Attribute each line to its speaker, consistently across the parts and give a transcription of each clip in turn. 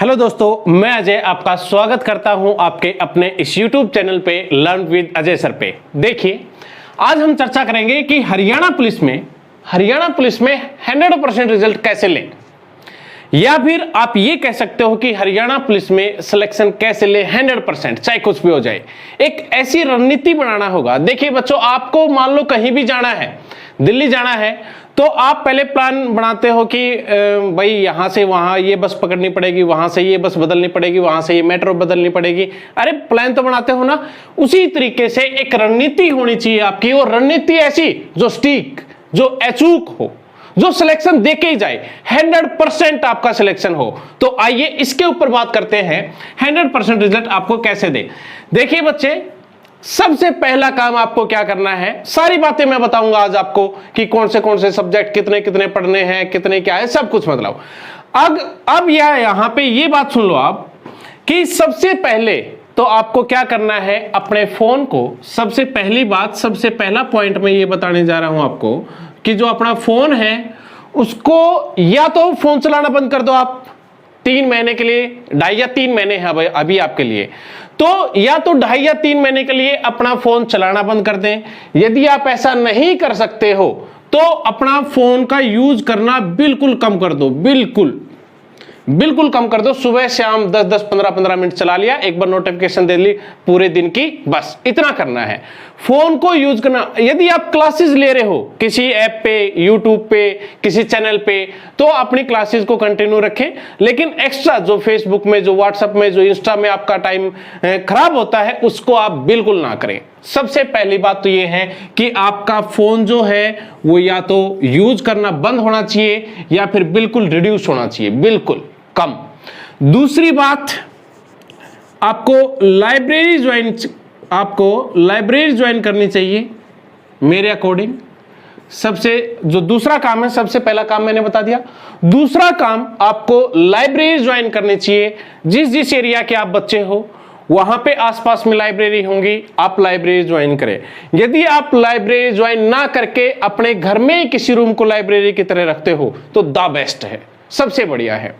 Speaker 1: Hello दोस्तों, मैं अजय आपका स्वागत करता हूं आपके अपने इस YouTube चैनल पे लर्न विद अजय सर पे। देखिए, आज हम चर्चा करेंगे कि हरियाणा पुलिस में 100% रिजल्ट कैसे लें, या फिर आप ये कह सकते हो कि हरियाणा पुलिस में सिलेक्शन कैसे ले 100%, चाहे कुछ भी हो जाए। एक ऐसी रणनीति बनाना होगा। देखिए बच्चों, आपको मान लो कहीं भी जाना है, दिल्ली जाना है, तो आप पहले प्लान बनाते हो कि भाई यहां से वहां ये बस पकड़नी पड़ेगी, वहां से ये बस बदलनी पड़ेगी, वहां से ये मेट्रो बदलनी पड़ेगी। अरे प्लान तो बनाते हो ना। उसी तरीके से एक रणनीति होनी चाहिए आपकी, और रणनीति ऐसी जो स्टिक, जो अचूक हो, जो सिलेक्शन देके ही जाए, 100% आपका सिलेक्शन हो। तो आइए इसके ऊपर बात करते हैं, 100% रिजल्ट आपको कैसे दे। देखिए बच्चे, सबसे पहला काम आपको क्या करना है, सारी बातें मैं बताऊंगा आज आपको कि कौन से सब्जेक्ट कितने कितने पढ़ने हैं, कितने क्या है, सब कुछ मतलब। अब यहां पे ये बात सुन लो आप कि सबसे पहले तो आपको क्या करना है, अपने फोन को, सबसे पहली बात, सबसे पहला पॉइंट मैं ये बताने जा रहा हूं आपको कि जो अपना फोन है उसको या तो फोन चलाना बंद कर दो आप 3 महीने के लिए, 2.5 या 3 महीने है अभी आपके लिए, तो या तो 2.5 या 3 महीने के लिए अपना फोन चलाना बंद कर दें। यदि आप ऐसा नहीं कर सकते हो तो अपना फोन का यूज करना बिल्कुल कम कर दो, बिल्कुल कम कर दो। सुबह शाम 10-10, 15-15 मिनट चला लिया, एक बार नोटिफिकेशन दे ली पूरे दिन की, बस इतना करना है। फोन को यूज करना, यदि आप क्लासेस ले रहे हो किसी ऐप पे, यूट्यूब पे, किसी चैनल पे, तो अपनी क्लासेस को कंटिन्यू रखें। लेकिन एक्स्ट्रा जो फेसबुक में, जो व्हाट्सएप में, जो इंस्टा में आपका टाइम खराब होता है, उसको आप बिल्कुल ना करें। सबसे पहली बात तो ये है कि आपका फोन जो है वो या तो यूज करना बंद होना चाहिए या फिर बिल्कुल रिड्यूस होना चाहिए, बिल्कुल कम। दूसरी बात, आपको लाइब्रेरी ज्वाइन करनी चाहिए मेरे अकॉर्डिंग। सबसे जो दूसरा काम है, सबसे पहला काम मैंने बता दिया। दूसरा काम, आपको लाइब्रेरी ज्वाइन करनी चाहिए। जिस एरिया के आप बच्चे हो वहां पे आसपास में लाइब्रेरी होंगी, आप लाइब्रेरी ज्वाइन करें। यदि आप लाइब्रेरी ज्वाइन ना करके अपने घर में ही किसी रूम को लाइब्रेरी की तरह रखते हो तो द बेस्ट है, सबसे बढ़िया है।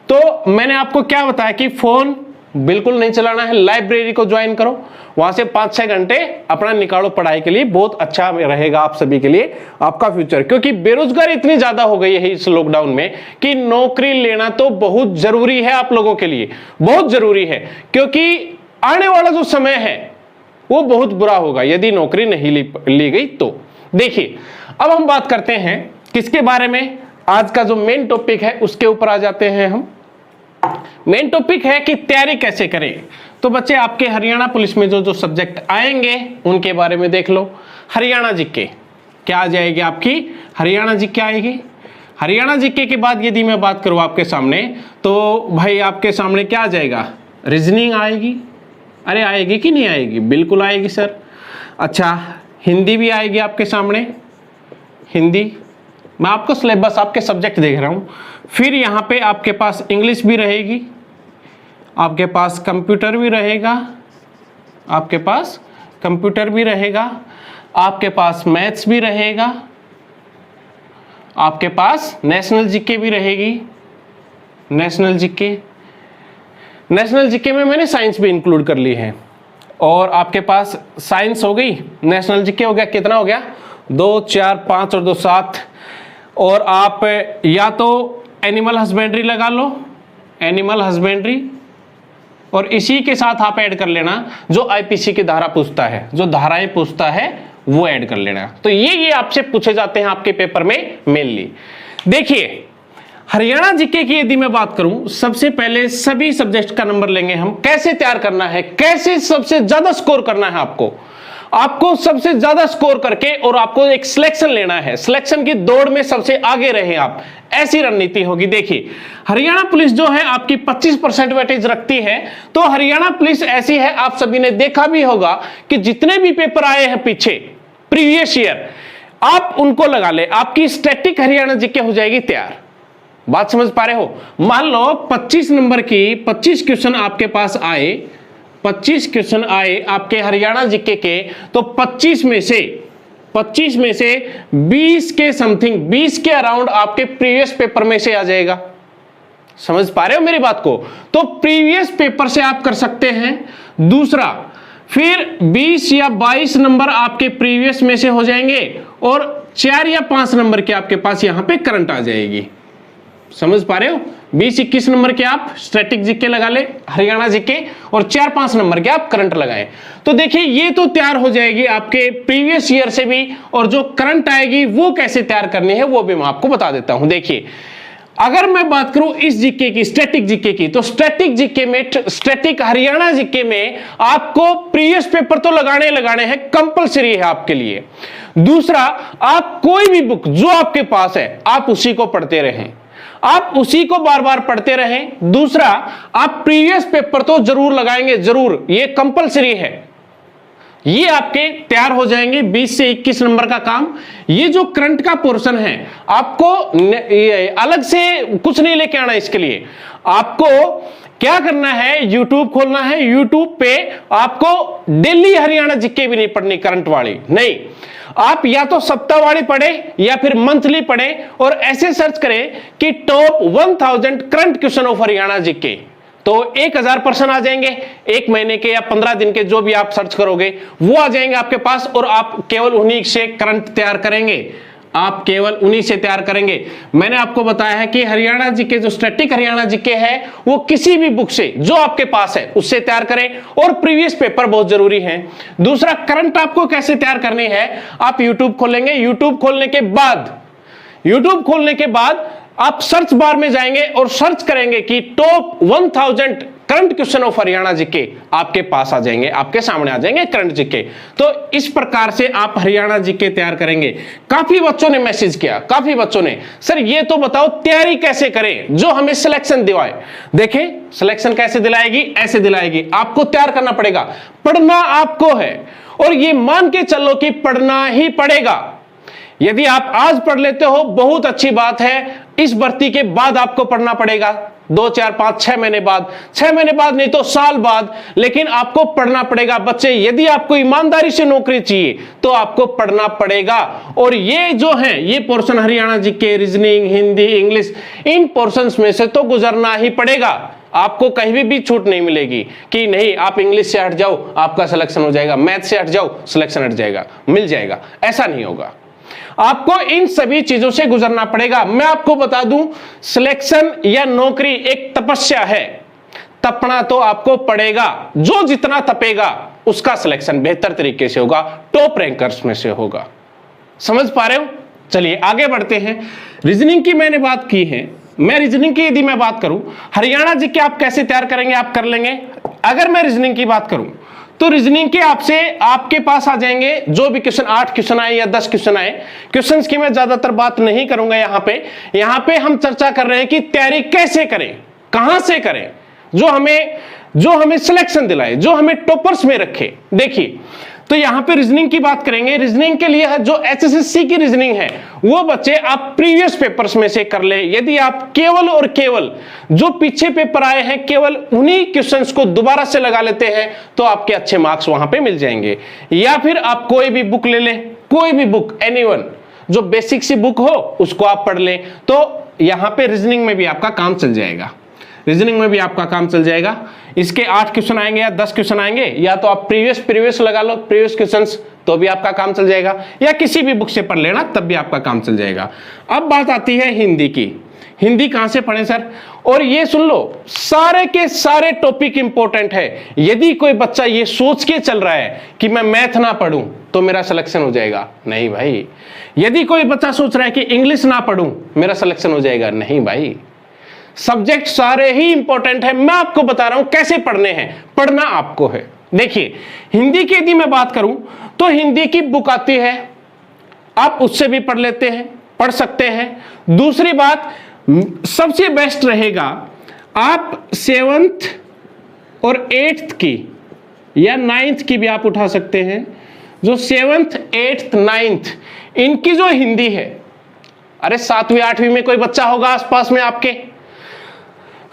Speaker 1: तो मैंने आपको क्या बताया कि फोन बिल्कुल नहीं चलाना है, लाइब्रेरी को ज्वाइन करो, वहां से 5-6 घंटे अपना निकालो पढ़ाई के लिए, बहुत अच्छा रहेगा आप सभी के लिए, आपका फ्यूचर। क्योंकि बेरोजगारी इतनी ज्यादा हो गई है इस लॉकडाउन में कि नौकरी लेना तो बहुत जरूरी है आप लोगों के लिए, बहुत जरूरी है। क्योंकि आने वाला जो समय है वो बहुत बुरा होगा यदि नौकरी नहीं ली गई तो। देखिए, अब हम बात करते हैं किसके बारे में, आज का जो मेन टॉपिक है उसके ऊपर आ जाते हैं हम। मेन टॉपिक है कि तैयारी कैसे करें। तो बच्चे, आपके हरियाणा पुलिस में जो सब्जेक्ट आएंगे उनके बारे में देख लो। हरियाणा जीके क्या आ जाएगी आपकी, हरियाणा जीके आएगी। हरियाणा जीके के बाद यदि मैं बात करूं आपके सामने, तो भाई आपके सामने क्या आ जाएगा, रीजनिंग आएगी। अरे आएगी कि नहीं आएगी, बिल्कुल आएगी सर। अच्छा, हिंदी भी आएगी आपके सामने, हिंदी। मैं आपको सिलेबस, आपके सब्जेक्ट देख रहा हूं। फिर यहां पे आपके पास इंग्लिश भी रहेगी, आपके पास कंप्यूटर भी रहेगा, आपके पास कंप्यूटर भी रहेगा, आपके पास मैथ्स भी रहेगा, आपके पास नेशनल जीके भी रहेगी। नेशनल जीके में मैंने साइंस भी इंक्लूड कर ली है। और आपके पास साइंस हो गई, नेशनल जीके हो गया, कितना हो गया, 2, 4, 5 और 2, 7। और आप या तो एनिमल हस्बेंड्री लगा लो, एनिमल हस्बेंड्री, और इसी के साथ आप ऐड कर लेना जो आईपीसी की धारा पूछता है, जो धाराएं पूछता है वो ऐड कर लेना। तो ये आपसे पूछे जाते हैं आपके पेपर में मेनली। देखिए, हरियाणा जीके की यदि मैं बात करूं, सबसे पहले सभी सब्जेक्ट का नंबर लेंगे हम। कैसे तैयार करना है, कैसे सबसे ज्यादा स्कोर करना है आपको सबसे ज्यादा स्कोर करके और आपको एक सिलेक्शन लेना है, सिलेक्शन की दौड़ में सबसे आगे रहे आप, ऐसी रणनीति होगी। देखिए, हरियाणा पुलिस जो है आपकी 25% वेटेज रखती है। तो हरियाणा पुलिस ऐसी है, आप सभी ने देखा भी होगा कि जितने भी पेपर आए हैं पीछे प्रीवियस ईयर, आप उनको लगा ले, आपकी स्टैटिक हरियाणा जीके हो जाएगी तैयार। बात समझ पा रहे हो। मान लो 25 नंबर की 25 क्वेश्चन आपके पास आए, 25 क्वेश्चन आए आपके हरियाणा जीके के, तो 25 में से 20 के समथिंग, 20 के अराउंड आपके प्रीवियस पेपर में से आ जाएगा। समझ पा रहे हो मेरी बात को? तो प्रीवियस पेपर से आप कर सकते हैं। दूसरा, फिर 20 या 22 नंबर आपके प्रीवियस में से हो जाएंगे और 4 या 5 नंबर के आपके पास यहां पे करंट आ जाएगी। समझ पा रहे हो? 20-21 नंबर के आप स्टैटिक जीके लगा ले, हरियाणा जीके, और 4-5 नंबर के आप करंट लगाएं। तो देखिए ये तो तैयार हो जाएगी आपके प्रीवियस ईयर से भी, और जो करंट आएगी वो कैसे तैयार करनी है वो भी मैं आपको बता देता हूं। देखिए, अगर मैं बात करूं इस जीके की, स्टैटिक जीके की, तो स्टैटिक जीके में, स्टैटिक हरियाणा जीके में आपको प्रीवियस पेपर तो लगाने हैं, कंपलसरी है आपके लिए। दूसरा, आप कोई भी बुक जो आपके पास है आप उसी को पढ़ते रहें, आप उसी को बार बार पढ़ते रहें। दूसरा, आप प्रीवियस पेपर तो जरूर लगाएंगे, जरूर, ये कंपलसरी है। ये आपके तैयार हो जाएंगे 20 से 21 नंबर का काम। ये जो करंट का पोर्शन है आपको अलग से कुछ नहीं लेके आना। इसके लिए आपको क्या करना है, YouTube खोलना है। YouTube पे आपको डेली हरियाणा जीके भी नहीं पढ़नी, करंट वाली नहीं, आप या तो सप्ताहवारी पढ़े या फिर मंथली पढ़े, और ऐसे सर्च करें कि top 1000 current question of Haryana GK, तो 1000 प्रश्न आ जाएंगे। एक महीने के या 15 दिन के जो भी आप सर्च करोगे वो आ जाएंगे आपके पास, और आप केवल उन्हीं से करंट तैयार करेंगे, आप केवल उन्हीं से तैयार करेंगे। मैंने आपको बताया है कि हरियाणा जीके, जो स्टैटिक हरियाणा जीके है, वो किसी भी बुक से जो आपके पास है उससे तैयार करें, और प्रीवियस पेपर बहुत जरूरी है। दूसरा, करंट आपको कैसे तैयार करनी है, आप यूट्यूब खोलेंगे। यूट्यूब खोलने के बाद आप सर्च बार में जाएंगे और सर्च करेंगे कि top 1000 current question of Haryana GK, आपके पास आ जाएंगे, आपके सामने आ जाएंगे करंट जीके। तो इस प्रकार से आप हरियाणा जीके तैयार करेंगे। काफी बच्चों ने मैसेज किया, काफी बच्चों ने, सर ये तो बताओ तैयारी कैसे करें, जो हमें सिलेक्शन दिलाए। देखें, सिलेक्शन कैसे दिलाएगी, ऐसे दिलाएगी, आपको तैयार करना पड़ेगा, पढ़ना आपको है, और ये मान के चलो कि पढ़ना ही पड़ेगा। यदि आप आज पढ़ लेते हो बहुत अच्छी बात है, इस भर्ती के बाद आपको पढ़ना पड़ेगा, 2, 4, 5, 6 महीने बाद, 6 महीने बाद नहीं तो साल बाद, लेकिन आपको पढ़ना पड़ेगा बच्चे। यदि आपको ईमानदारी से नौकरी चाहिए तो आपको पढ़ना पड़ेगा। और ये जो है, ये portion Haryana GK, reasoning, Hindi, English, इन पोर्शंस में से तो गुजरना ही पड़ेगा। आपको कहीं भी छूट नहीं मिलेगी कि नहीं आप इंग्लिश से हट जाओ आपका सिलेक्शन हो जाएगा, मैथ से हट जाओ सिलेक्शन हट जाएगा, मिल जाएगा, ऐसा नहीं होगा। आपको इन सभी चीजों से गुजरना पड़ेगा। मैं आपको बता दूं, सिलेक्शन या नौकरी एक तपस्या है, तपना तो आपको पड़ेगा। जो जितना तपेगा उसका सिलेक्शन बेहतर तरीके से होगा, टॉप रैंकर्स में से होगा। समझ पा रहे हो? चलिए आगे बढ़ते हैं। रीजनिंग की मैंने बात की है, मैं रीजनिंग की यदि मैं बात करूं, हरियाणा जीके आप कैसे तैयार करेंगे, आप कर लेंगे। अगर मैं रीजनिंग की बात करूं तो रीजनिंग के आपके पास आ जाएंगे जो भी क्वेश्चन, 8 क्वेश्चन आए या 10 क्वेश्चन आए। क्वेश्चंस की मैं ज्यादातर बात नहीं करूंगा यहां पे हम चर्चा कर रहे हैं कि तैयारी कैसे करें, कहां से करें, जो हमें सिलेक्शन दिलाए, जो हमें टॉपर्स में रखे। देखिए, तो यहां पे रीजनिंग की बात करेंगे। रीजनिंग के लिए जो एचएसएससी की रीजनिंग है वो बच्चे आप प्रीवियस पेपर्स में से कर ले। यदि आप केवल और केवल जो पीछे पेपर आए हैं केवल उन्हीं क्वेश्चंस को दोबारा से लगा लेते हैं तो आपके अच्छे मार्क्स वहां पे मिल जाएंगे। या फिर आप कोई भी बुक ले लें, कोई भी बुक, एनीवन, जो बेसिक सी बुक हो उसको आप पढ़ लें, तो यहां पे रीजनिंग में भी आपका काम चल जाएगा। रीजनिंग में भी आपका काम चल जाएगा। इसके 8 क्वेश्चन आएंगे या 10 क्वेश्चन आएंगे, या तो आप प्रीवियस लगा लो, प्रीवियस क्वेश्चंस, तो भी आपका काम चल जाएगा, या किसी भी बुक से पढ़ लेना तब भी आपका काम चल जाएगा। अब बात आती है हिंदी की। हिंदी कहां से पढ़ें सर? और ये सुन लो, सारे के सारे टॉपिक इंपॉर्टेंट है। यदि कोई बच्चा ये सोच के चल रहा है कि मैं मैथ ना पढ़ूं तो मेरा सिलेक्शन हो जाएगा, नहीं भाई। यदि कोई बच्चा सोच रहा है कि इंग्लिश ना पढ़ूं मेरा सिलेक्शन हो जाएगा, नहीं भाई। सब्जेक्ट सारे ही इंपॉर्टेंट है। मैं आपको बता रहा हूं कैसे पढ़ने हैं, पढ़ना आपको है। देखिए, हिंदी की यदि मैं बात करूं तो हिंदी की बुक आती है, आप उससे भी पढ़ लेते हैं, पढ़ सकते हैं। दूसरी बात, सबसे बेस्ट रहेगा आप 7th और 8th की या 9th की भी आप उठा सकते हैं। जो 7th, 8th, 9th इनकी जो हिंदी है, अरे 7वीं 8वीं में कोई बच्चा होगा आसपास में आपके,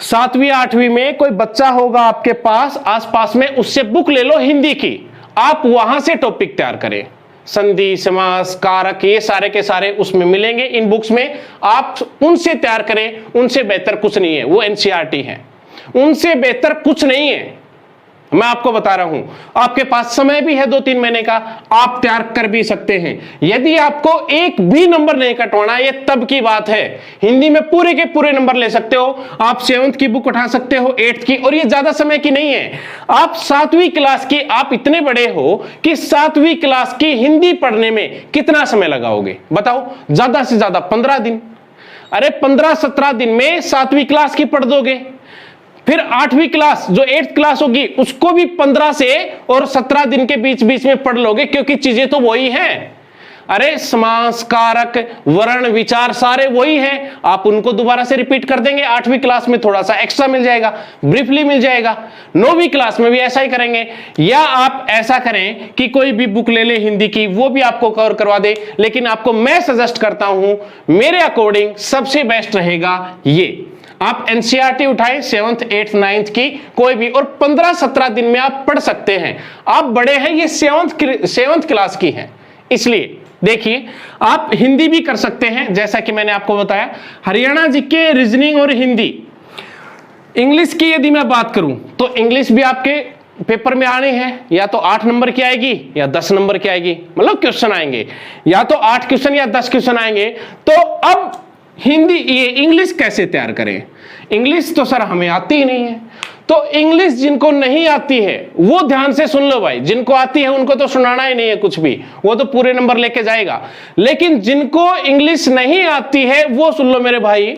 Speaker 1: 7वीं 8वीं में कोई बच्चा होगा आपके पास आसपास में, उससे बुक ले लो हिंदी की, आप वहां से टॉपिक तैयार करें। संधि, समास, कारक, ये सारे के सारे उसमें मिलेंगे इन बुक्स में। आप उनसे तैयार करें, उनसे बेहतर कुछ नहीं है, वो एनसीईआरटी है, उनसे बेहतर कुछ नहीं है। मैं आपको बता रहा हूं, आपके पास समय भी है 2-3 महीने का, आप तैयार कर भी सकते हैं। यदि आपको एक भी नंबर नहीं कटवाना, ये तब की बात है। हिंदी में पूरे के पूरे नंबर ले सकते हो आप, 7th की बुक उठा सकते हो, 8th की, और ये ज्यादा समय की नहीं है। आप 7वीं क्लास की, आप इतने बड़े हो कि 7वीं क्लास की हिंदी पढ़ने में कितना समय लगाओगे बताओ? ज्यादा से ज्यादा 15 दिन। अरे 15-17 दिन में 7वीं क्लास की पढ़ दोगे। फिर 8वीं क्लास जो 8th क्लास होगी उसको भी 15 से और 17 दिन के बीच बीच में पढ़ लोगे, क्योंकि चीजें तो वही हैं। अरे समास, कारक, वर्ण, विचार सारे वही हैं। आप उनको दोबारा से रिपीट कर देंगे। 8वीं क्लास में थोड़ा सा एक्स्ट्रा मिल जाएगा, ब्रीफली मिल जाएगा। 9वीं क्लास में भी ऐसा ही करेंगे। या आप ऐसा करें कि कोई भी बुक ले ले हिंदी की, वो भी आपको कवर करवा दे। लेकिन आपको मैं सजेस्ट करता हूं, मेरे अकॉर्डिंग सबसे बेस्ट रहेगा ये, आप एनसीईआरटी उठाएं 7th, 8th, 9th की कोई भी, और 15-17 दिन में आप पढ़ सकते हैं। आप बड़े हैं, ये 7th क्लास की है, इसलिए देखिए आप हिंदी भी कर सकते हैं। जैसा कि मैंने आपको बताया, हरियाणा जीके, रीजनिंग और हिंदी। इंग्लिश की यदि मैं बात करूं तो इंग्लिश भी आपके पेपर में आने हैं, या तो 8 नंबर की आएगी या 10 नंबर की आएगी, मतलब क्वेश्चन आएंगे, या तो 8 क्वेश्चन या 10 क्वेश्चन आएंगे। तो अब हिंदी, ये इंग्लिश कैसे तैयार करें? इंग्लिश तो सर हमें आती ही नहीं है। तो इंग्लिश जिनको नहीं आती है वो ध्यान से सुन लो भाई, जिनको आती है उनको तो सुनाना ही नहीं है कुछ भी, वो तो पूरे नंबर लेके जाएगा। लेकिन जिनको इंग्लिश नहीं आती है वो सुन लो मेरे भाई।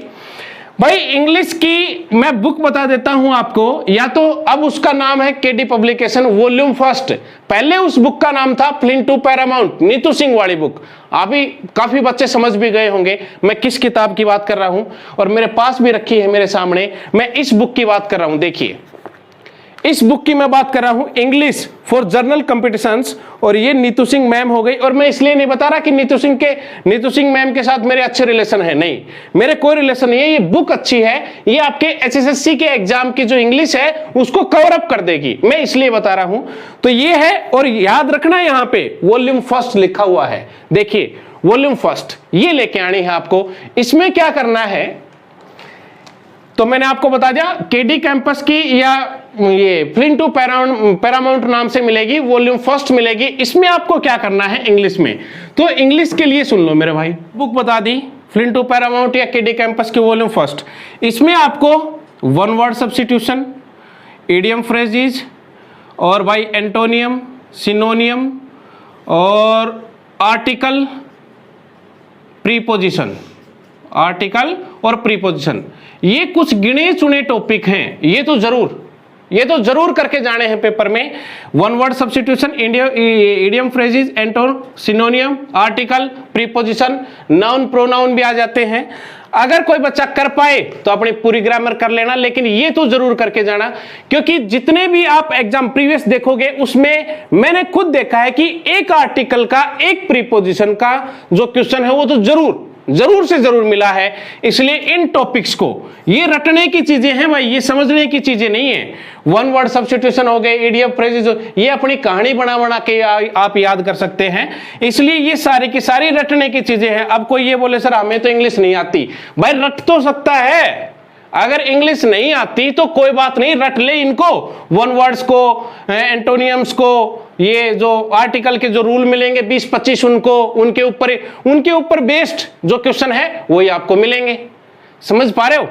Speaker 1: भाई इंग्लिश की मैं बुक बता देता हूं आपको, या तो अब उसका नाम है केडी पब्लिकेशन वॉल्यूम फर्स्ट, पहले उस बुक का नाम था flint to Paramount, Neetu Singh वाली बुक। अभी काफी बच्चे समझ भी गए होंगे मैं किस किताब की बात कर रहा हूं, और मेरे पास भी रखी है मेरे सामने, मैं इस बुक की बात कर रहा हूं। देखिए इस बुक की मैं बात कर रहा हूं, इंग्लिश फॉर जर्नल कॉम्पिटिशंस, और ये नीतू सिंह मैम हो गई। और मैं इसलिए नहीं बता रहा कि नीतू सिंह मैम के साथ मेरे अच्छे रिलेशन है, नहीं, मेरे कोई रिलेशन नहीं है। ये बुक अच्छी है, ये आपके एचएसएससी के एग्जाम की जो इंग्लिश है उसको कवर अप कर देगी, मैं इसलिए बता रहा हूं। तो ये है, और याद रखना यहां पे वॉल्यूम फर्स्ट लिखा हुआ है, देखिए वॉल्यूम फर्स्ट, ये लेके आनी है आपको। इसमें क्या करना है, तो मैंने आपको बता दिया केडी कैंपस की या ये फ्लिंट टू पैरामाउंट नाम से मिलेगी, वॉल्यूम फर्स्ट मिलेगी। इसमें आपको क्या करना है इंग्लिश में, तो इंग्लिश के लिए सुन लो मेरे भाई, बुक बता दी फ्लिंट टू पैरामाउंट या केडी कैंपस की वॉल्यूम फर्स्ट। इसमें आपको 1 वर्ड सब्स्टिट्यूशन, इडियम फ्रेजेस, और भाई एंटोनियम, सिनोनियम, और आर्टिकल, प्रीपोजिशन, आर्टिकल और प्रीपोजिशन, ये कुछ गिने चुने टॉपिक हैं। ये तो जरूर करके जाने हैं पेपर में। 1 word substitution, idiom phrases, Anton, सिनोनियम, article, preposition, noun pronoun भी आ जाते हैं। अगर कोई बच्चा कर पाए तो अपनी पूरी ग्रामर कर लेना, लेकिन ये तो जरूर करके जाना, क्योंकि जितने भी आप एग्जाम प्रीवियस देखोगे उसमें मैंने खुद देखा है कि एक आर्टिकल का, एक प्रीपोजिशन का जो क्वेश्चन है वो तो जरूर से जरूर मिला है। इसलिए इन टॉपिक्स को, ये रटने की चीजें हैं भाई, ये समझने की चीजें नहीं है। 1 वर्ड सब्स्टिट्यूशन हो गए, इडियम फ्रेजेस, ये अपनी कहानी बना के आप याद कर सकते हैं। इसलिए ये सारी की सारी रटने की चीजें हैं। अब कोई ये बोले सर हमें तो इंग्लिश नहीं आती, भाई रट तो सकता है। अगर इंग्लिश नहीं आती तो कोई बात नहीं, रट ले इनको, 1 वर्ड्स को, एंटोनियम्स को, ये जो आर्टिकल के जो रूल मिलेंगे 20-25 उनको, उनके ऊपर बेस्ड जो क्वेश्चन है वही आपको मिलेंगे। समझ पा रहे हो?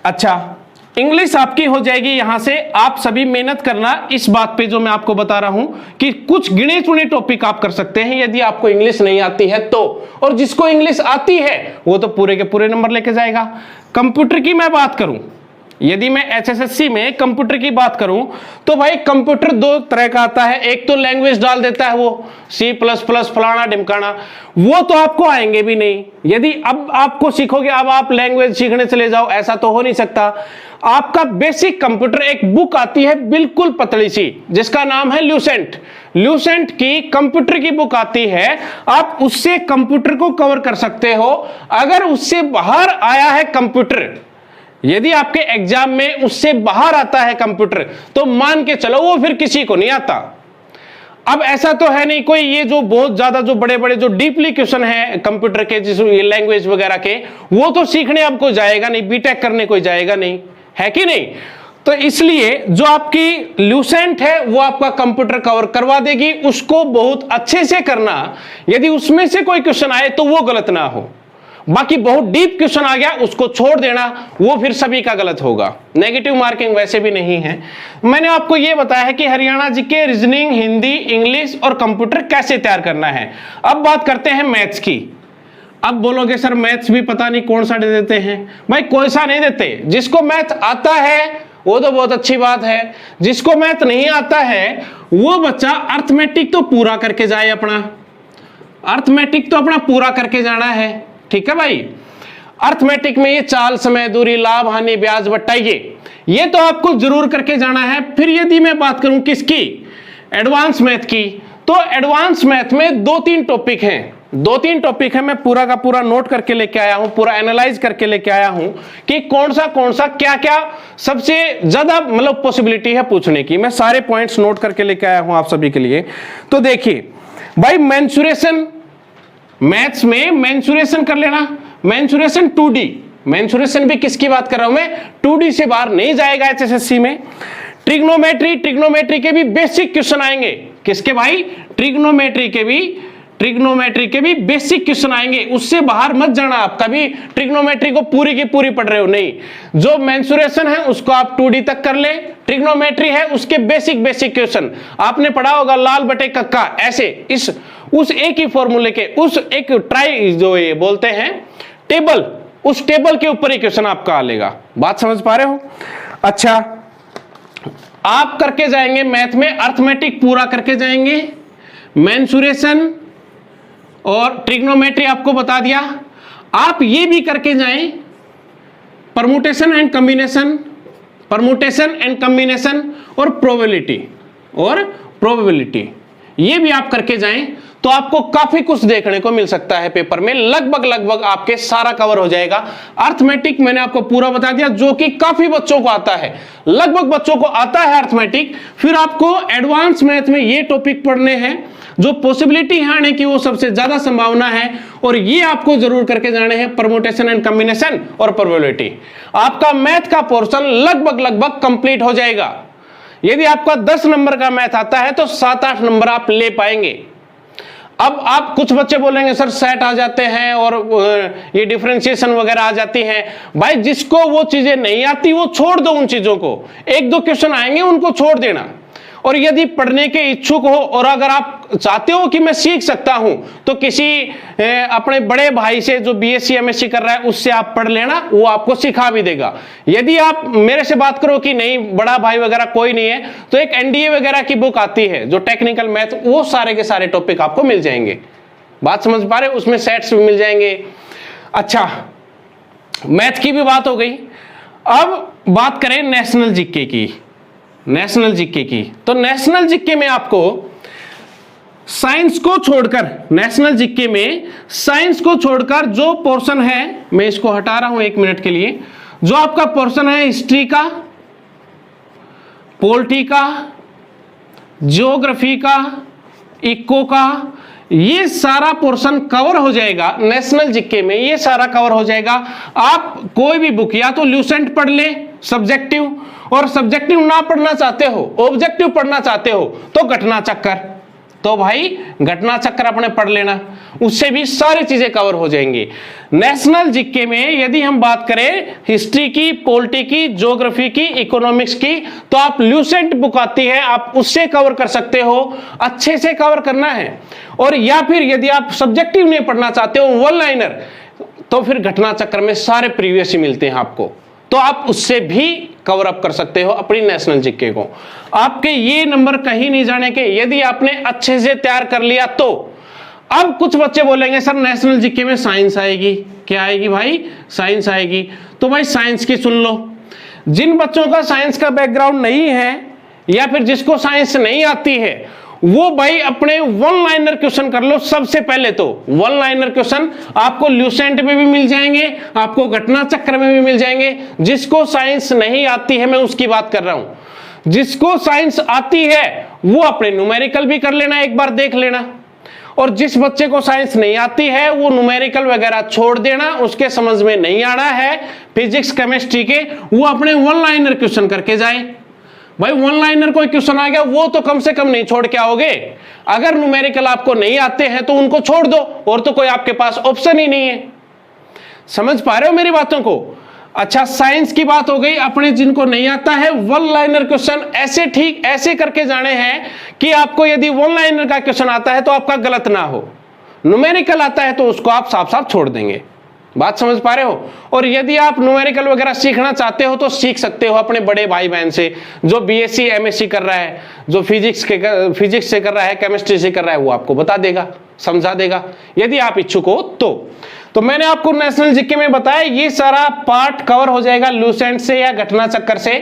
Speaker 1: अच्छा, इंग्लिश आपकी हो जाएगी। यहां से आप सभी मेहनत करना इस बात पे जो मैं आपको बता रहा हूं कि कुछ गिने चुने टॉपिक आप कर सकते हैं यदि आपको इंग्लिश नहीं आती है तो, और जिसको इंग्लिश आती है वो तो पूरे के पूरे नंबर लेके जाएगा। कंप्यूटर की मैं बात करूं, यदि मैं एचएसएससी में कंप्यूटर की बात करूं तो भाई कंप्यूटर 2 तरह का आता है। एक तो लैंग्वेज डाल देता है वो C++ फलाना ढिमकाना, वो तो आपको आएंगे भी नहीं। यदि अब आपको सीखोगे, अब आप लैंग्वेज सीखने चले जाओ, ऐसा तो हो नहीं सकता। आपका बेसिक कंप्यूटर, एक बुक आती है बिल्कुल पतली सी जिसका नाम है ल्यूसेंट की कंप्यूटर की बुक आती है, आप उससे कंप्यूटर को कवर कर सकते हो। अगर उससे बाहर आया है कंप्यूटर, यदि आपके एग्जाम में उससे बाहर आता है कंप्यूटर, तो मान के चलो वो फिर किसी को नहीं आता। अब ऐसा तो है नहीं कोई ये जो बहुत ज्यादा जो बड़े बड़े जो डीपली क्वेश्चन है कंप्यूटर के, जिस लैंग्वेज वगैरह के, वो तो सीखने अब कोई जाएगा नहीं, बीटेक करने कोई जाएगा नहीं, है कि नहीं। तो इसलिए जो आपकी ल्यूसेंट है वो आपका कंप्यूटर कवर करवा देगी, उसको बहुत अच्छे से करना। यदि उसमें से कोई क्वेश्चन आए तो वो गलत ना हो, बाकी बहुत डीप क्वेश्चन आ गया उसको छोड़ देना, वो फिर सभी का गलत होगा। नेगेटिव मार्किंग वैसे भी नहीं है। मैंने आपको यह बताया है कि Haryana GK, reasoning, Hindi, English और कंप्यूटर कैसे तैयार करना है। अब बात करते हैं मैथ्स की। अब बोलोगे सर मैथ्स भी पता नहीं कौन सा दे देते हैं। भाई कोई सा नहीं देते, जिसको मैथ आता है वो तो बहुत अच्छी बात है, जिसको मैथ नहीं आता है वो बच्चा अर्थमेटिक तो पूरा करके जाए, अपना अर्थमेटिक तो अपना पूरा करके जाना है, ठीक है भाई। अर्थमेटिक में ये चाल, समय, दूरी, लाभ, हानि, ब्याज, बट्टा, ये तो आपको जरूर करके जाना है। फिर यदि मैं बात करूं किसकी, एडवांस मैथ की, तो एडवांस मैथ में 2-3 टॉपिक हैं, 2-3 टॉपिक है। मैं पूरा का पूरा नोट करके लेके आया हूं, पूरा एनालाइज करके लेके आया हूं कि कौन सा क्या क्या सबसे ज्यादा मतलब पॉसिबिलिटी है पूछने की। मैं सारे पॉइंट्स नोट करके लेके आया हूं आप सभी के लिए। तो देखिए भाई, मेंसुरेशन, मैथ्स में मेंसुरेशन कर लेना। मेंसुरेशन 2D, मेंसुरेशन भी किसकी बात कर रहा हूं मैं, 2D से बाहर नहीं जाएगा एचएसएससी में। ट्रिग्नोमेट्री, ट्रिग्नोमेट्री के भी बेसिक क्वेश्चन आएंगे। किसके भाई, ट्रिग्नोमेट्री के भी बेसिक क्वेश्चन आएंगे, उससे बाहर मत जाना आप। कभी ट्रिग्नोमेट्री को पूरी की पूरी पढ़ रहे हो, नहीं। जो मेंसुरेशन है उसको आप 2D तक कर ले, ट्रिग्नोमेट्री है उसके बेसिक क्वेश्चन आपने पढ़ा होगा, लाल बटे कक्का, ऐसे उस एक ही फॉर्मूले के, उस एक ट्राई जो ये बोलते हैं टेबल, उस टेबल के ऊपर ही क्वेश्चन आपका आ लेगा। बात समझ पा रहे हो। अच्छा, आप करके जाएंगे मैथ में अर्थमेटिक पूरा करके जाएंगे, मेंसुरेशन और ट्रिग्नोमेट्री आपको बता दिया। आप ये भी करके जाएं परमुटेशन एंड कॉम्बिनेशन और प्रोबेबिलिटी, ये भी आप करके जाएं तो आपको काफी कुछ देखने को मिल सकता है पेपर में। लगभग आपके सारा कवर हो जाएगा। अर्थमेटिक मैंने आपको पूरा बता दिया, जो कि काफी बच्चों को आता है, लगभग बच्चों को आता है अर्थमेटिक। फिर आपको एडवांस मैथ में ये टॉपिक पढ़ने हैं, जो पॉसिबिलिटी है आने की वो सबसे ज्यादा संभावना है, और ये आपको जरूर करके जाने हैं परमुटेशन एंड कॉम्बिनेशन और प्रोबेबिलिटी। आपका मैथ का पोर्शन लगभग कंप्लीट हो जाएगा। यदि आपका 10 नंबर का मैथ आता है तो 7-8 नंबर आप ले पाएंगे। अब आप कुछ बच्चे बोलेंगे सर सेट आ जाते हैं और ये डिफरेंशिएशन वगैरह आ जाती हैं। भाई जिसको वो चीजें नहीं आती वो छोड़ दो, उन चीजों को। 1-2 क्वेश्चन आएंगे उनको छोड़ देना। और यदि पढ़ने के इच्छुक हो और अगर आप चाहते हो कि मैं सीख सकता हूं, तो किसी अपने बड़े भाई से जो बीएससी एमएससी कर रहा है उससे आप पढ़ लेना, वो आपको सिखा भी देगा। यदि आप मेरे से बात करो कि नहीं बड़ा भाई वगैरह कोई नहीं है, तो एक एनडीए वगैरह की बुक आती है जो टेक्निकल मैथ, वो सारे के सारे टॉपिक आपको मिल जाएंगे। बात समझ पा रहे, उसमें सेट्स भी मिल जाएंगे। अच्छा, मैथ की भी बात हो गई। अब बात करें नेशनल जीके की। नेशनल जीके की, तो नेशनल जीके में आपको साइंस को छोड़कर, नेशनल जीके में साइंस को छोड़कर जो पोर्शन है, मैं इसको हटा रहा हूं 1 मिनट के लिए, जो आपका पोर्शन है हिस्ट्री का, पॉलिटी का, ज्योग्राफी का, इको का, ये सारा पोर्शन कवर हो जाएगा नेशनल जीके में। ये सारा कवर हो जाएगा। आप कोई भी बुक या तो ल्यूसेंट पढ़ ले सब्जेक्टिव, और सब्जेक्टिव ना पढ़ना चाहते हो, ऑब्जेक्टिव पढ़ना चाहते हो, तो घटना चक्कर, तो भाई घटना चक्कर अपने पढ़ लेना, उससे भी सारी चीजें कवर हो जाएंगी। नेशनल जीके में यदि हम बात करें हिस्ट्री की, पॉलिटी की, ज्योग्राफी की, इकोनॉमिक्स की, तो आप ल्यूसेंट बुक आती है, आप उससे कवर कर सकते हो, अच्छे से कवर करना है। और या फिर यदि आप सब्जेक्टिव नहीं पढ़ना चाहते हो, वन लाइनर, तो फिर घटना चक्कर में सारे प्रीवियस ही मिलते हैं आपको, तो आप उससे भी कवर अप कर सकते हो अपनी नेशनल जीके को। आपके ये नंबर कहीं नहीं जाने के, यदि आपने अच्छे से तैयार कर लिया तो। अब कुछ बच्चे बोलेंगे सर नेशनल जीके में साइंस आएगी, क्या आएगी भाई, साइंस आएगी। तो भाई साइंस की सुन लो। जिन बच्चों का साइंस का बैकग्राउंड नहीं है या फिर जिसको साइंस नहीं आती है, वो भाई अपने वन लाइनर क्वेश्चन कर लो। सबसे पहले तो वन लाइनर क्वेश्चन आपको ल्यूसेंट में भी मिल जाएंगे, आपको घटना चक्र में भी मिल जाएंगे। जिसको साइंस नहीं आती है, मैं उसकी बात कर रहा हूं, जिसको साइंस आती है वो अपने न्यूमेरिकल भी कर लेना, एक बार देख लेना, और जिस बच्चे को साइंस नहीं आती है वो न्यूमेरिकल वगैरह छोड़ देना, उसके समझ में नहीं आना है फिजिक्स केमिस्ट्री के, वो अपने वन लाइनर क्वेश्चन करके जाएं। भाई वन लाइनर कोई क्वेश्चन आ गया वो तो कम से कम नहीं छोड़ के आओगे। अगर न्यूमेरिकल आपको नहीं आते हैं तो उनको छोड़ दो, और तो कोई आपके पास ऑप्शन ही नहीं है। समझ पा रहे हो मेरी बातों को? अच्छा, साइंस की बात हो गई। अपने जिनको नहीं आता है वन लाइनर क्वेश्चन ऐसे ठीक ऐसे करके जाने हैं कि आपको यदि वन लाइनर का क्वेश्चन आता है तो आपका गलत ना हो, न्यूमेरिकल आता है तो उसको आप साफ साफ छोड़ देंगे। बात समझ पा रहे हो? और यदि आप न्यूमेरिकल वगैरह सीखना चाहते हो तो सीख सकते हो अपने बड़े भाई बहन से, जो बीएससी एमएससी कर रहा है, जो फिजिक्स से कर रहा है, केमिस्ट्री से कर रहा है, वो आपको बता देगा, समझा देगा, यदि आप इच्छुक हो तो मैंने आपको नेशनल जीके में बताया ये सारा पार्ट कवर हो जाएगा लूसेंट से या घटना चक्कर से।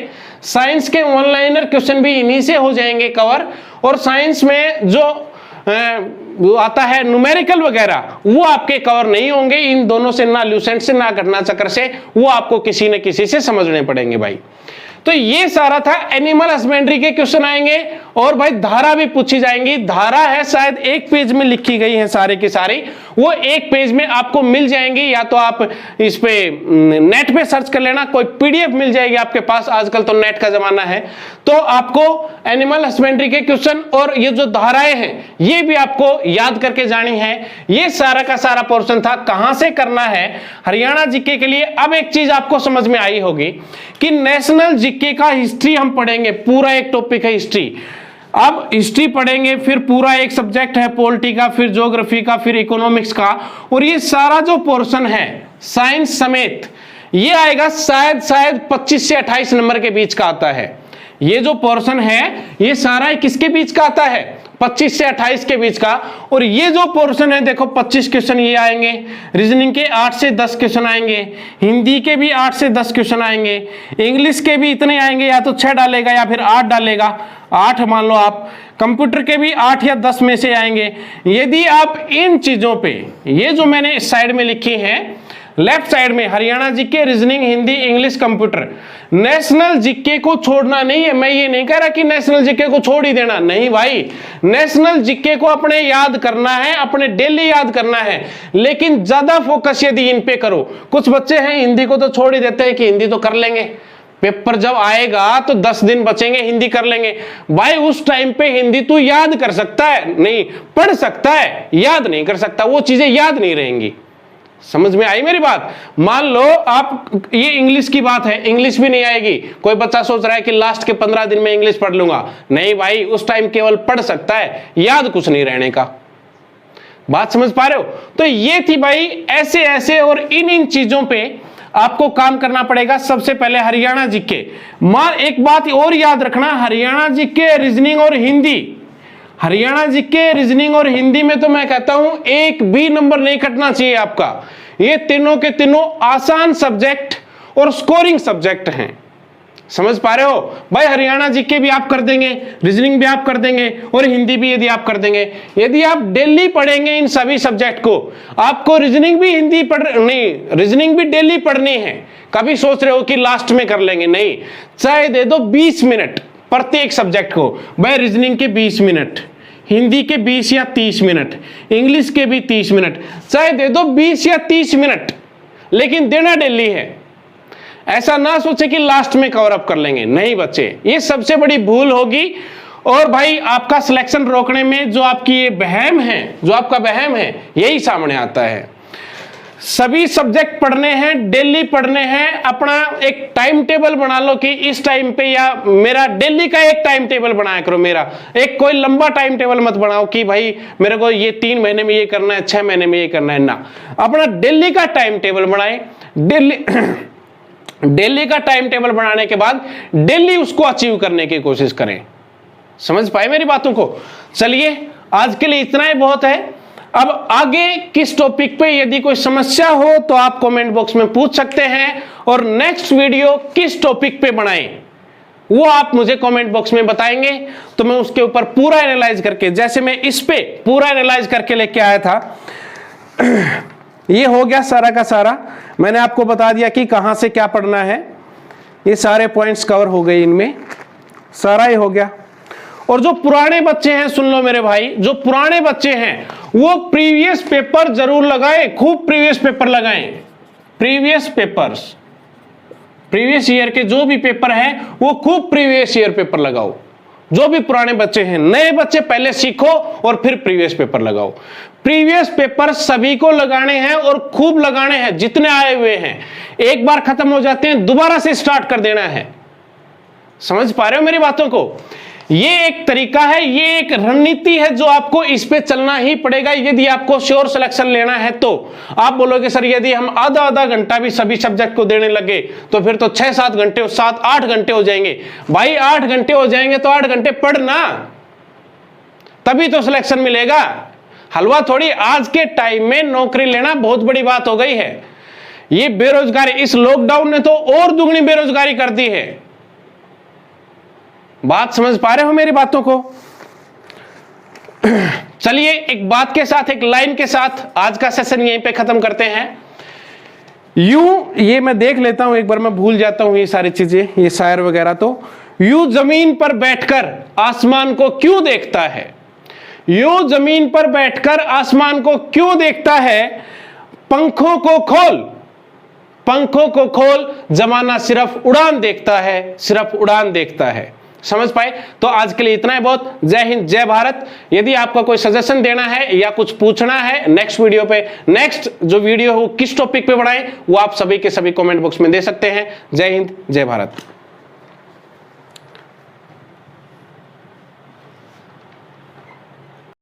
Speaker 1: साइंस के वन लाइनर क्वेश्चन भी इन्हीं से हो जाएंगे कवर, और साइंस में जो आता है न्यूमेरिकल वगैरह वो आपके कवर नहीं होंगे इन दोनों से, ना लूसेंट से ना घटना चक्र से, वो आपको किसी न किसी से समझने पड़ेंगे भाई। तो ये सारा था। एनिमल हस्बेंड्री के क्वेश्चन आएंगे, और भाई धारा भी पूछी जाएंगी। धारा है शायद एक पेज में लिखी गई है सारे की सारी, वो एक पेज में आपको मिल जाएंगी, या तो आप इस पे नेट पे सर्च कर लेना, कोई पीडीएफ मिल जाएगी आपके पास, आजकल तो नेट का जमाना है। तो आपको एनिमल हस्बेंड्री के क्वेश्चन और ये जो धाराएं हैं ये भी आपको याद करके जानी है। ये सारा का सारा पोर्शन था, कहां से करना है हरियाणा जीके के लिए। अब एक चीज आपको समझ में आई होगी कि नेशनल जीके का हिस्ट्री हम पढ़ेंगे, पूरा एक टॉपिक है हिस्ट्री। अब हिस्ट्री पढ़ेंगे, फिर पूरा एक सब्जेक्ट है पॉलिटी का, फिर ज्योग्राफी का, फिर इकोनॉमिक्स का, और ये सारा जो पोर्शन है साइंस समेत ये आएगा शायद 25 से 28 नंबर के बीच का आता है। ये जो पोर्शन है ये सारा किसके बीच का आता है? 25 से 28 के बीच का। और ये जो पोर्शन है देखो 25 क्वेश्चन ये आएंगे, रीजनिंग के 8 से 10 क्वेश्चन आएंगे, हिंदी के भी 8 से 10 क्वेश्चन आएंगे, इंग्लिश के भी इतने आएंगे, या तो 6 डालेगा या फिर 8 डालेगा, 8 मान लो आप, कंप्यूटर के भी 8 या 10 में से आएंगे। यदि आप इन चीजों पे, ये जो मैंने इस साइड में लिखी है लेफ्ट साइड में, Haryana GK, reasoning, Hindi, English, computer, national GK को छोड़ना नहीं है। मैं ये नहीं कह रहा कि नेशनल जीके को छोड़ ही देना, नहीं भाई, नेशनल जीके को अपने याद करना है, अपने डेली याद करना है, लेकिन ज्यादा फोकस यदि इन पे करो। कुछ बच्चे हैं हिंदी को तो छोड़ ही देते हैं कि हिंदी तो कर लेंगे, पेपर जब आएगा तो 10 दिन बचेंगे हिंदी कर लेंगे। भाई उस टाइम पे हिंदी तू याद कर सकता है, नहीं पढ़ सकता है, याद नहीं कर सकता, वो चीजें याद नहीं रहेंगी। समझ में आई मेरी बात? मान लो आप, ये इंग्लिश की बात है, इंग्लिश भी नहीं आएगी। कोई बच्चा सोच रहा है कि लास्ट के 15 दिन में इंग्लिश पढ़ लूंगा, नहीं भाई, उस टाइम केवल पढ़ सकता है, याद कुछ नहीं रहने का। बात समझ पा रहे हो? तो ये थी भाई ऐसे ऐसे, और इन चीजों पे आपको काम करना पड़ेगा। सबसे पहले हरियाणा जीके, एक बात और याद रखना, हरियाणा जीके, रीजनिंग और हिंदी, हरियाणा जीके, रीजनिंग और हिंदी में तो मैं कहता हूं एक भी नंबर नहीं कटना चाहिए आपका। ये तीनों के तीनों आसान सब्जेक्ट और स्कोरिंग सब्जेक्ट हैं। समझ पा रहे हो भाई? हरियाणा जीके भी आप कर देंगे, रीजनिंग भी आप कर देंगे, और हिंदी भी यदि आप कर देंगे। यदि आप डेली पढ़ेंगे इन सभी सब्जेक्ट को, आपको रीजनिंग भी रीजनिंग भी डेली पढ़नी है। कभी सोच रहे हो कि लास्ट में कर लेंगे, नहीं, चाहे दे दो 20 मिनट प्रत्येक सब्जेक्ट को। भाई रीजनिंग के 20 मिनट, हिंदी के 20 या 30 मिनट, इंग्लिश के भी 30 मिनट, चाहे दे दो 20 या 30 मिनट, लेकिन देना डेली है। ऐसा ना सोचे कि लास्ट में कवर अप कर लेंगे, नहीं बच्चे, ये सबसे बड़ी भूल होगी। और भाई आपका सिलेक्शन रोकने में जो आपकी ये वहम है, जो आपका वहम है, यही सामने आता है। सभी सब्जेक्ट पढ़ने हैं, डेली पढ़ने हैं। अपना एक टाइम टेबल बना लो कि इस टाइम पे, या मेरा डेली का एक टाइम टेबल बनाया करो। मेरा एक कोई लंबा टाइम टेबल मत बनाओ कि भाई मेरे को ये 3 महीने में ये करना है, 6 महीने में ये करना है, ना। अपना डेली का टाइम टेबल बनाए। डेली का टाइम टेबल बनाने के बाद डेली उसको अचीव करने की कोशिश करें। समझ पाए मेरी बातों को? चलिए आज के लिए इतना ही बहुत है। अब आगे किस टॉपिक पे यदि कोई समस्या हो तो आप कमेंट बॉक्स में पूछ सकते हैं, और नेक्स्ट वीडियो किस टॉपिक पे बनाएं वो आप मुझे कमेंट बॉक्स में बताएंगे, तो मैं उसके ऊपर पूरा एनालाइज करके, जैसे मैं इस पे पूरा एनालाइज करके लेके आया था, ये हो गया सारा का सारा। मैंने आपको बता दिया कि कहां से क्या पढ़ना है, ये सारे पॉइंट्स कवर हो गए इनमें। सारा ही हो गया। और जो पुराने बच्चे हैं, सुन लो मेरे भाई, जो पुराने बच्चे हैं वो प्रीवियस पेपर जरूर लगाएं, खूब प्रीवियस पेपर लगाएं। प्रीवियस पेपर्स, प्रीवियस ईयर के जो भी पेपर हैं वो खूब प्रीवियस ईयर पेपर लगाओ। जो भी पुराने बच्चे हैं, नए बच्चे पहले सीखो और फिर प्रीवियस पेपर लगाओ। प्रीवियस पेपर सभी को लगाने हैं और खूब लगाने हैं, जितने आए हुए हैं। एक बार खत्म हो जाते हैं, दोबारा से स्टार्ट कर देना है। समझ पा रहे हो मेरी बातों को? ये एक तरीका है, ये एक रणनीति है जो आपको इस पे चलना ही पड़ेगा यदि आपको श्योर सिलेक्शन लेना है। तो आप बोलोगे सर यदि हम आधा आधा घंटा भी सभी सब्जेक्ट को देने लगे तो फिर तो 6-7 घंटे, 7-8 घंटे हो जाएंगे। भाई 8 घंटे हो जाएंगे तो 8 घंटे पढ़ना, तभी तो सिलेक्शन मिलेगा। हलवा थोड़ी। आज के टाइम में नौकरी लेना बहुत बड़ी बात हो गई है। ये बेरोजगारी, इस लॉकडाउन ने तो और दुगनी बेरोजगारी कर दी है। बात समझ पा रहे हो मेरी बातों को? चलिए एक बात के साथ, एक लाइन के साथ आज का सेशन यहीं पे खत्म करते हैं। ये मैं देख लेता हूं, एक बार मैं भूल जाता हूं ये सारी चीजें, ये शायर वगैरह। तो यूं जमीन पर बैठकर आसमान को क्यों देखता है? यूं जमीन पर बैठकर आसमान को क्यों देखता है? पंखों को खोल, पंखों को खोल, जमाना सिर्फ उड़ान देखता है, सिर्फ उड़ान देखता है। समझ पाए? तो आज के लिए इतना ही बहुत। जय हिंद, जय भारत। यदि आपका कोई सजेशन देना है या कुछ पूछना है नेक्स्ट वीडियो पे, नेक्स्ट जो वीडियो है वो किस टॉपिक पे बढ़ाएं, वो आप सभी के सभी कमेंट बॉक्स में दे सकते हैं। जय हिंद, जय भारत।